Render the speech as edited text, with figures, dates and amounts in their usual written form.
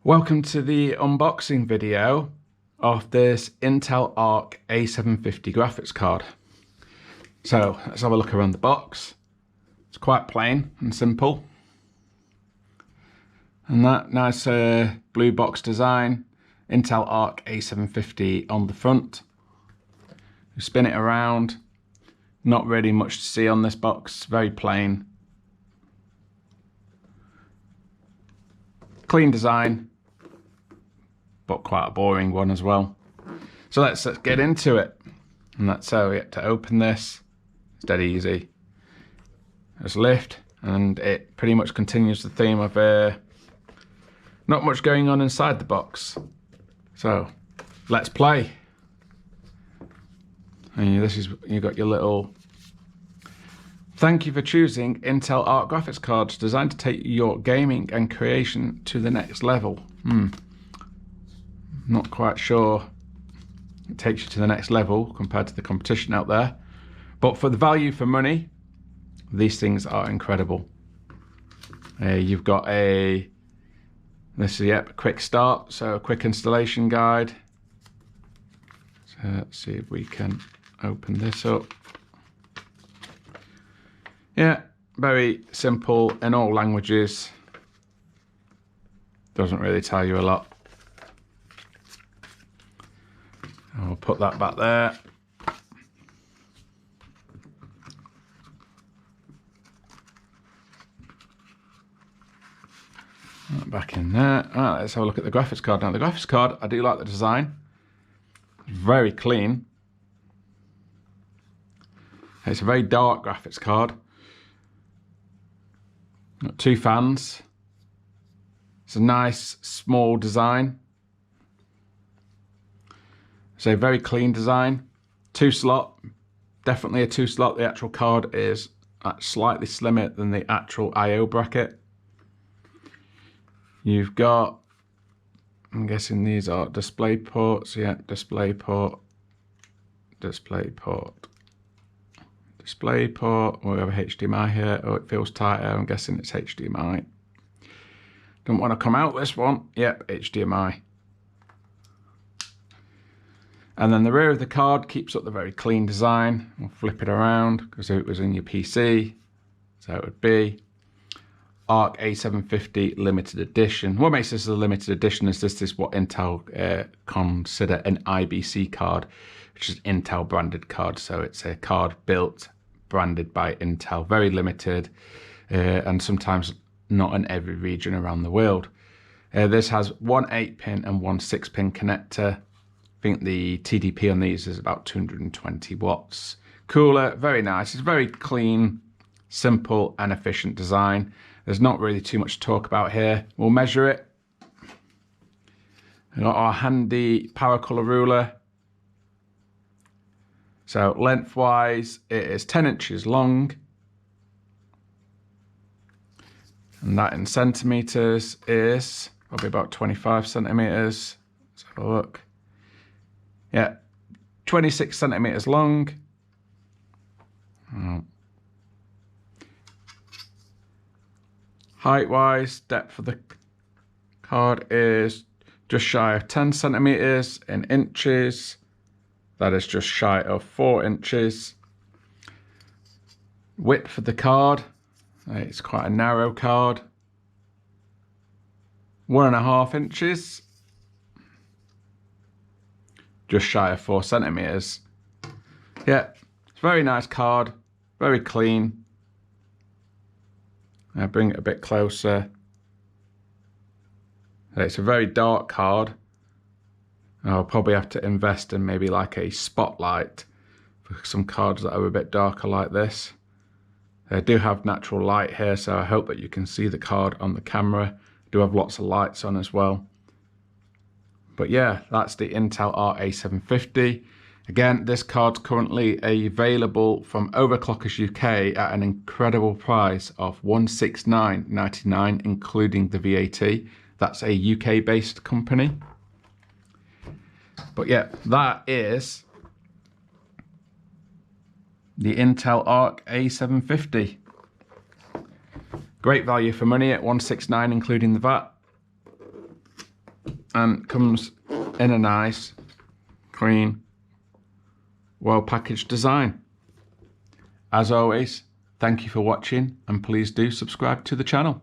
Welcome to the unboxing video of this Intel ARC A750 graphics card. So let's have a look around the box. It's quite plain and simple. And that nice blue box design, Intel ARC A750 on the front. You spin it around, not really much to see on this box, very plain. Clean design, but quite a boring one as well. So let's get into it. And that's how we have to open this. It's dead easy. Just lift, and it pretty much continues the theme of not much going on inside the box. So let's play. And this is, you got your little thank you for choosing Intel ARC graphics cards designed to take your gaming and creation to the next level. Not quite sure it takes you to the next level compared to the competition out there, but for the value for money, these things are incredible. You've got a quick start, so a quick installation guide. So let's see if we can open this up. Yeah, very simple in all languages. Doesn't really tell you a lot. I'll put that back there. Back in there. Right, let's have a look at the graphics card. Now the graphics card, I do like the design. Very clean. It's a very dark graphics card. Got two fans. It's a nice small design. It's a very clean design. 2-slot, definitely a 2-slot. The actual card is slightly slimmer than the actual I/O bracket. You've got, I'm guessing these are display ports. Yeah, display port, display port, display port. We have a HDMI here. Oh, it feels tighter. I'm guessing it's HDMI. Don't want to come out this one. Yep, HDMI. And then the rear of the card keeps up the very clean design. We'll flip it around because it was in your PC. So it would be ARC A750 limited edition. What makes this a limited edition is this is what Intel consider an IBC card, which is an Intel branded card. So it's a card built, branded by Intel, very limited, and sometimes not in every region around the world. This has one 8-pin and one 6-pin connector. I think the TDP on these is about 220 watts. Cooler, very nice. It's very clean, simple and efficient design. There's not really too much to talk about here. We'll measure it. We've got our handy power color ruler. So lengthwise, it is 10 inches long. And that in centimeters is probably about 25 centimeters. Let's have a look. Yeah, 26 centimeters long. Height-wise, depth of the card is just shy of 10 centimeters. In inches, that is just shy of 4 inches. Width of the card, it's quite a narrow card. 1.5 inches. Just shy of 4 centimeters. Yeah, it's a very nice card, very clean. I'll bring it a bit closer. It's a very dark card. I'll probably have to invest in maybe like a spotlight for some cards that are a bit darker like this. I do have natural light here, so I hope that you can see the card on the camera. I do have lots of lights on as well. But yeah, that's the Intel ARC A750. Again, this card's currently available from Overclockers UK at an incredible price of $169.99, including the VAT. That's a UK-based company. But yeah, that is the Intel ARC A750. Great value for money at $169, including the VAT. and comes in a nice, clean, well-packaged design. As always, thank you for watching, and please do subscribe to the channel.